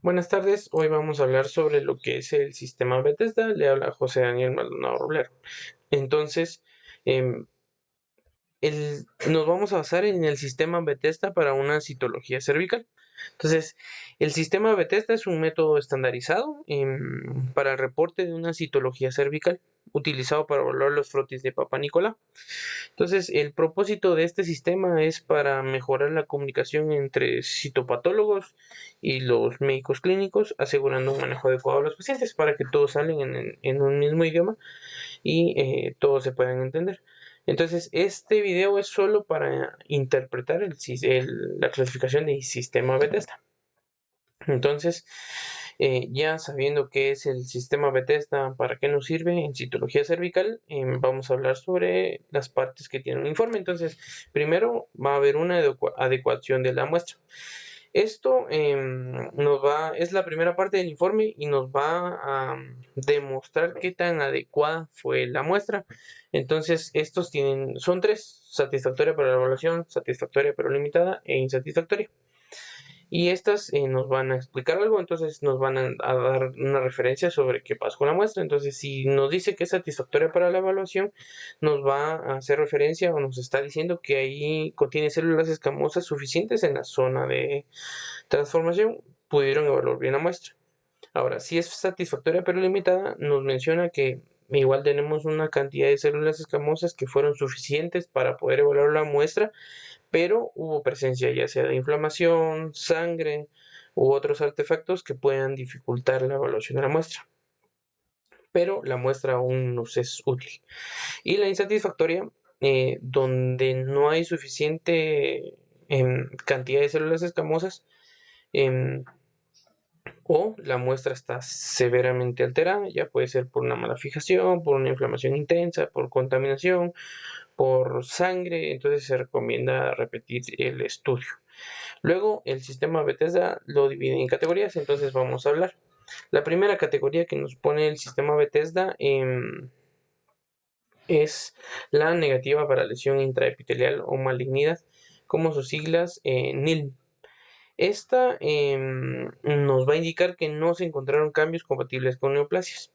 Buenas tardes, hoy vamos a hablar sobre lo que es el sistema Bethesda. Le habla José Daniel Maldonado Roblero. Entonces, em, nos vamos a basar en el sistema Bethesda para una citología cervical. Entonces, el sistema Bethesda es un método estandarizado para el reporte de una citología cervical, utilizado para evaluar los frotis de Papa Nicolau. Entonces, el propósito de este sistema es para mejorar la comunicación entre citopatólogos y los médicos clínicos, asegurando un manejo adecuado a los pacientes para que todos salen en un mismo idioma y todos se puedan entender. Entonces, este video es solo para interpretar la clasificación del sistema Bethesda. Entonces, ya sabiendo qué es el sistema Bethesda, para qué nos sirve en citología cervical, vamos a hablar sobre las partes que tiene un informe. Entonces, primero va a haber una adecuación de la muestra. Esto es la primera parte del informe y nos va a demostrar qué tan adecuada fue la muestra. Entonces, son tres: satisfactoria para la evaluación, satisfactoria pero limitada e insatisfactoria. Y estas nos van a explicar algo, entonces nos van a dar una referencia sobre qué pasó con la muestra. Entonces, si nos dice que es satisfactoria para la evaluación, nos va a hacer referencia o nos está diciendo que ahí contiene células escamosas suficientes en la zona de transformación, pudieron evaluar bien la muestra. Ahora, si es satisfactoria pero limitada, nos menciona que igual tenemos una cantidad de células escamosas que fueron suficientes para poder evaluar la muestra, pero hubo presencia ya sea de inflamación, sangre u otros artefactos que puedan dificultar la evaluación de la muestra. Pero la muestra aún nos es útil. Y la insatisfactoria, donde no hay suficiente cantidad de células escamosas, em, o la muestra está severamente alterada, ya puede ser por una mala fijación, por una inflamación intensa, por contaminación, por sangre. Entonces se recomienda repetir el estudio. Luego el sistema Bethesda lo divide en categorías, entonces vamos a hablar. La primera categoría que nos pone el sistema Bethesda es la negativa para lesión intraepitelial o malignidad, como sus siglas NIL. Esta nos va a indicar que no se encontraron cambios compatibles con neoplasias.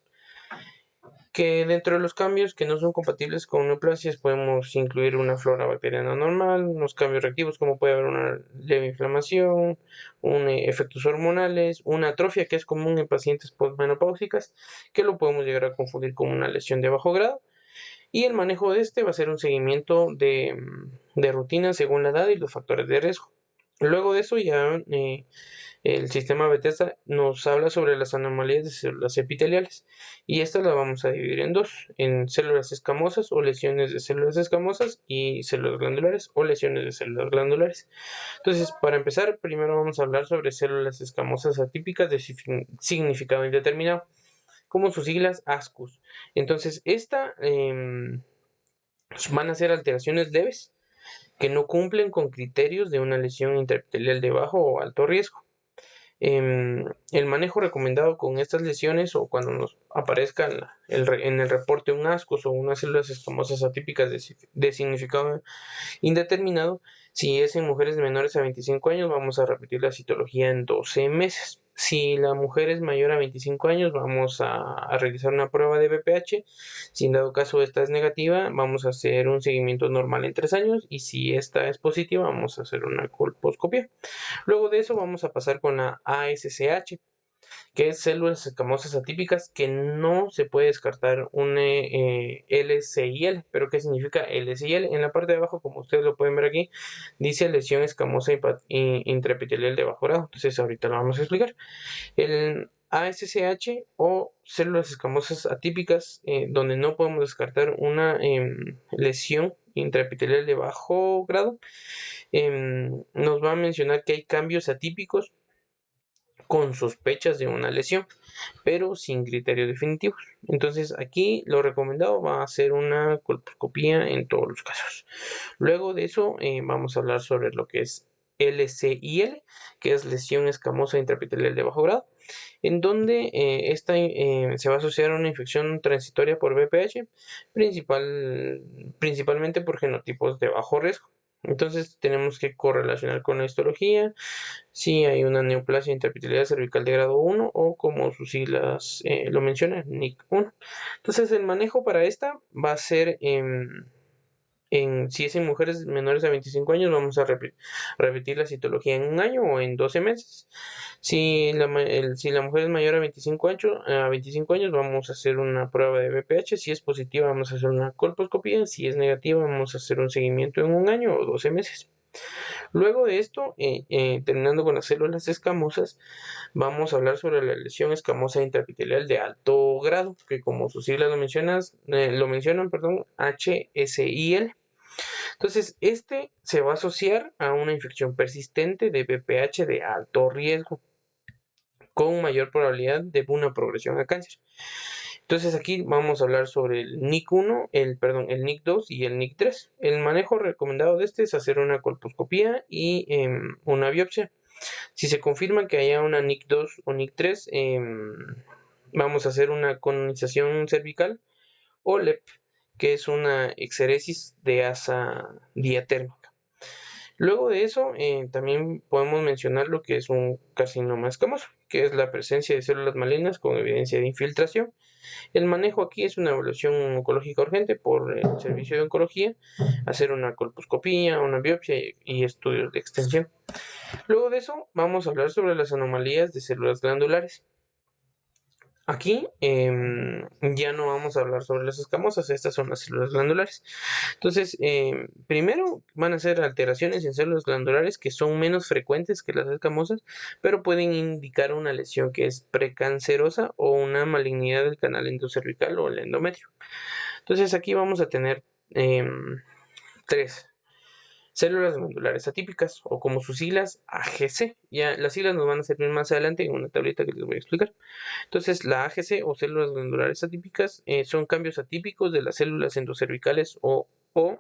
Que dentro de los cambios que no son compatibles con neoplasias podemos incluir una flora bacteriana normal, unos cambios reactivos como puede haber una leve inflamación, efectos hormonales, una atrofia que es común en pacientes postmenopáusicas, que lo podemos llegar a confundir con una lesión de bajo grado. Y el manejo de este va a ser un seguimiento de rutina según la edad y los factores de riesgo. Luego de eso ya el sistema Bethesda nos habla sobre las anomalías de células epiteliales, y estas las vamos a dividir en dos: en células escamosas o lesiones de células escamosas, y células glandulares o lesiones de células glandulares. Entonces, para empezar, primero vamos a hablar sobre células escamosas atípicas de significado indeterminado, como sus siglas ASCUS. Entonces, van a ser alteraciones leves que no cumplen con criterios de una lesión intraepitelial de bajo o alto riesgo. El manejo recomendado con estas lesiones, o cuando nos aparezca en el reporte un ASCUS o unas células escamosas atípicas de significado indeterminado, si es en mujeres menores a 25 años, vamos a repetir la citología en 12 meses. Si la mujer es mayor a 25 años, vamos a realizar una prueba de BPH. Si en dado caso esta es negativa, vamos a hacer un seguimiento normal en 3 años. Y si esta es positiva, vamos a hacer una colposcopia. Luego de eso vamos a pasar con la ASCH, que es células escamosas atípicas, que no se puede descartar un LCIL. ¿Pero qué significa LCIL? En la parte de abajo, como ustedes lo pueden ver aquí, dice lesión escamosa intraepitelial de bajo grado. Entonces ahorita lo vamos a explicar. El ASCH, o células escamosas atípicas, donde no podemos descartar una lesión intraepitelial de bajo grado, nos va a mencionar que hay cambios atípicos con sospechas de una lesión, pero sin criterios definitivos. Entonces aquí lo recomendado va a ser una colposcopía en todos los casos. Luego de eso vamos a hablar sobre lo que es LCIL, que es lesión escamosa intraepitelial de bajo grado, en donde esta se va a asociar a una infección transitoria por VPH, principalmente por genotipos de bajo riesgo. Entonces tenemos que correlacionar con la histología si hay una neoplasia intraepitelial cervical de grado 1 o como sus siglas lo mencionan, NIC1. Entonces el manejo para esta va a ser si es en mujeres menores a 25 años, vamos a repetir la citología en un año o en 12 meses. Si la mujer es mayor a 25 años, vamos a hacer una prueba de BPH. Si es positiva, vamos a hacer una colposcopía. Si es negativa, vamos a hacer un seguimiento en un año o 12 meses. Luego de esto, terminando con las células escamosas, vamos a hablar sobre la lesión escamosa intraepitelial de alto grado, que como sus siglas lo mencionan, perdón, HSIL. Entonces, este se va a asociar a una infección persistente de BPH de alto riesgo, con mayor probabilidad de una progresión a cáncer. Entonces aquí vamos a hablar sobre el NIC1, el NIC2 y el NIC3. El manejo recomendado de este es hacer una colposcopía y una biopsia. Si se confirma que haya una NIC2 o NIC3, vamos a hacer una colonización cervical o LEP, que es una exeresis de asa diatérmica. Luego de eso, también podemos mencionar lo que es un carcinoma escamoso, que es la presencia de células malignas con evidencia de infiltración. El manejo aquí es una evaluación oncológica urgente por el servicio de oncología, hacer una colposcopía, una biopsia y estudios de extensión. Luego de eso, vamos a hablar sobre las anomalías de células glandulares. Aquí ya no vamos a hablar sobre las escamosas, estas son las células glandulares. Entonces, primero van a ser alteraciones en células glandulares que son menos frecuentes que las escamosas, pero pueden indicar una lesión que es precancerosa o una malignidad del canal endocervical o el endometrio. Entonces, aquí vamos a tener tres. Células glandulares atípicas o como sus siglas AGC. Ya las siglas nos van a servir más adelante en una tablita que les voy a explicar. Entonces, la AGC o células glandulares atípicas son cambios atípicos de las células endocervicales o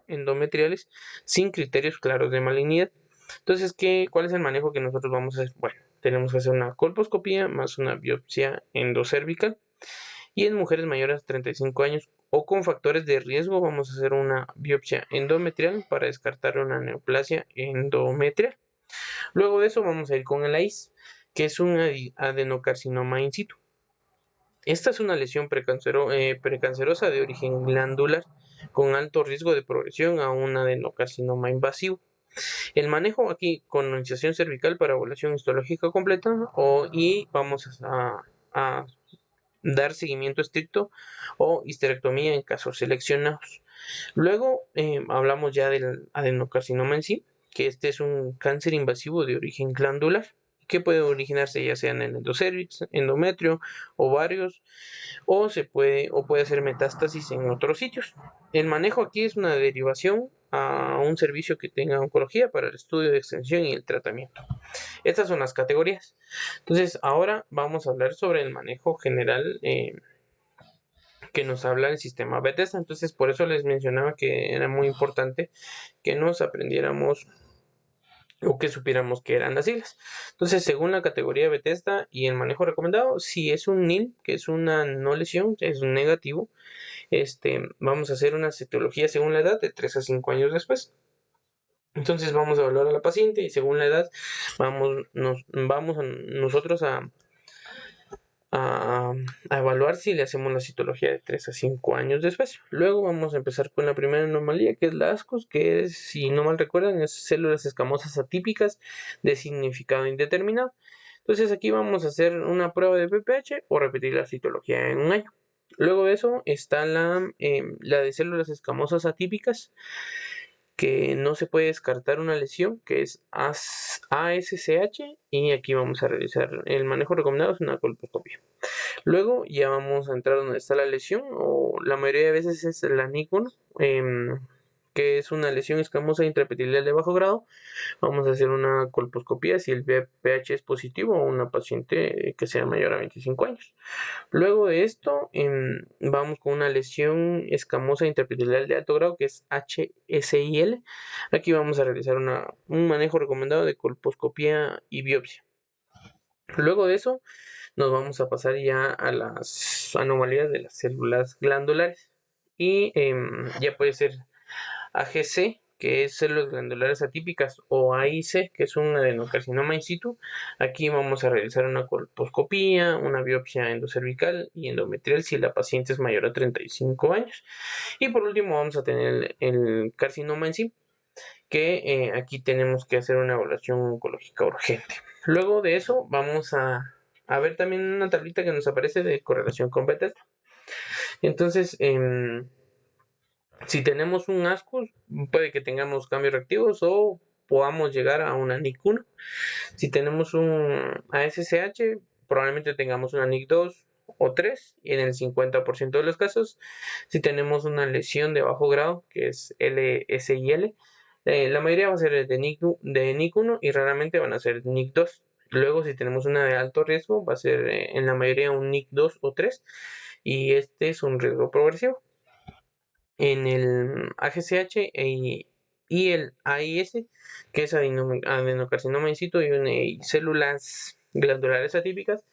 endometriales sin criterios claros de malignidad. Entonces, ¿cuál es el manejo que nosotros vamos a hacer? Bueno, tenemos que hacer una colposcopía más una biopsia endocervical. Y en mujeres mayores a 35 años o con factores de riesgo vamos a hacer una biopsia endometrial para descartar una neoplasia endometrial. Luego de eso vamos a ir con el AIS, que es un adenocarcinoma in situ. Esta es una lesión precancerosa de origen glandular con alto riesgo de progresión a un adenocarcinoma invasivo. El manejo aquí, colonización cervical para evaluación histológica completa y vamos a dar seguimiento estricto o histerectomía en casos seleccionados. Luego hablamos ya del adenocarcinoma en sí, que este es un cáncer invasivo de origen glandular que puede originarse ya sea en el endocervix, endometrio, ovarios o puede hacer metástasis en otros sitios. El manejo aquí es una derivación a un servicio que tenga oncología para el estudio de extensión y el tratamiento. Estas son las categorías. Entonces, ahora vamos a hablar sobre el manejo general que nos habla el sistema Bethesda. Entonces, por eso les mencionaba que era muy importante que nos aprendiéramos o que supiéramos que eran las siglas. Entonces, según la categoría Bethesda y el manejo recomendado, si es un NIL, que es una no lesión, es un negativo, vamos a hacer una citología según la edad de 3 a 5 años después. Entonces vamos a evaluar a la paciente y según la edad vamos nosotros a evaluar si le hacemos la citología de 3 a 5 años después. Luego vamos a empezar con la primera anomalía, que es la ASCOS, que es, si no mal recuerdan, es células escamosas atípicas de significado indeterminado. Entonces aquí vamos a hacer una prueba de PPH o repetir la citología en un año. Luego de eso está la de células escamosas atípicas, que no se puede descartar una lesión, que es ASCH, y aquí vamos a realizar el manejo recomendado, es una colposcopia. Luego ya vamos a entrar donde está la lesión, o la mayoría de veces es la NIC1, que es una lesión escamosa intraepitelial de bajo grado. Vamos a hacer una colposcopía si el pH es positivo o una paciente que sea mayor a 25 años. Luego de esto, vamos con una lesión escamosa intraepitelial de alto grado, que es HSIL. Aquí vamos a realizar un manejo recomendado de colposcopía y biopsia. Luego de eso, nos vamos a pasar ya a las anomalías de las células glandulares. Y ya puede ser AGC, que es células glandulares atípicas, o AIC, que es un adenocarcinoma in situ. Aquí vamos a realizar una colposcopía, una biopsia endocervical y endometrial si la paciente es mayor a 35 años. Y por último vamos a tener el carcinoma en sí, que aquí tenemos que hacer una evaluación oncológica urgente. Luego de eso vamos a ver también una tablita que nos aparece de correlación con Bethesda. Entonces, si tenemos un ASCUS, puede que tengamos cambios reactivos o podamos llegar a una NIC1. Si tenemos un ASCH, probablemente tengamos una NIC2 o 3, y en el 50% de los casos, si tenemos una lesión de bajo grado, que es LSIL, la mayoría va a ser de NIC1 y raramente van a ser NIC2. Luego, si tenemos una de alto riesgo, va a ser en la mayoría un NIC2 o 3, y este es un riesgo progresivo. En el AGCH y el AIS, que es adenocarcinoma in situ y células glandulares atípicas,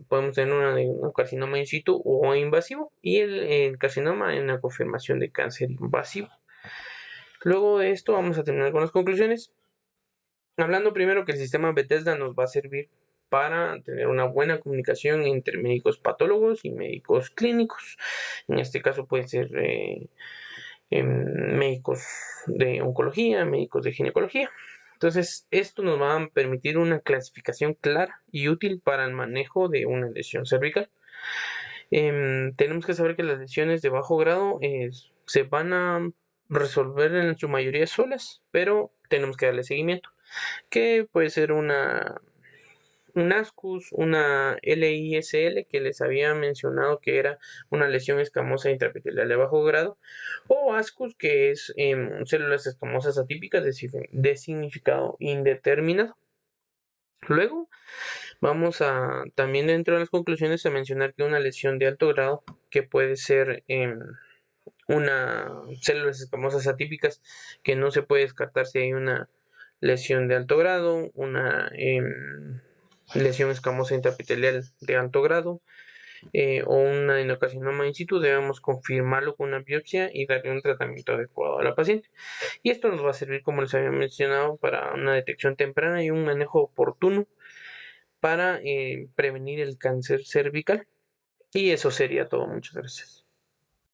podemos tener un carcinoma in situ o invasivo, y el carcinoma en la confirmación de cáncer invasivo. Luego de esto vamos a terminar con las conclusiones. Hablando primero que el sistema Bethesda nos va a servir para tener una buena comunicación entre médicos patólogos y médicos clínicos. En este caso puede ser médicos de oncología, médicos de ginecología. Entonces, esto nos va a permitir una clasificación clara y útil para el manejo de una lesión cervical. Tenemos que saber que las lesiones de bajo grado se van a resolver en su mayoría solas, pero tenemos que darle seguimiento, que puede ser un ASCUS, una LISL, que les había mencionado que era una lesión escamosa intraepitelial de bajo grado, o ASCUS, que es células escamosas atípicas de significado indeterminado. Luego vamos a también, dentro de las conclusiones, a mencionar que una lesión de alto grado, que puede ser una células escamosas atípicas, que no se puede descartar si hay una lesión de alto grado, una lesión escamosa intraepitelial de alto grado, o un adenocarcinoma in situ, debemos confirmarlo con una biopsia y darle un tratamiento adecuado a la paciente. Y esto nos va a servir, como les había mencionado, para una detección temprana y un manejo oportuno para prevenir el cáncer cervical. Y eso sería todo. Muchas gracias.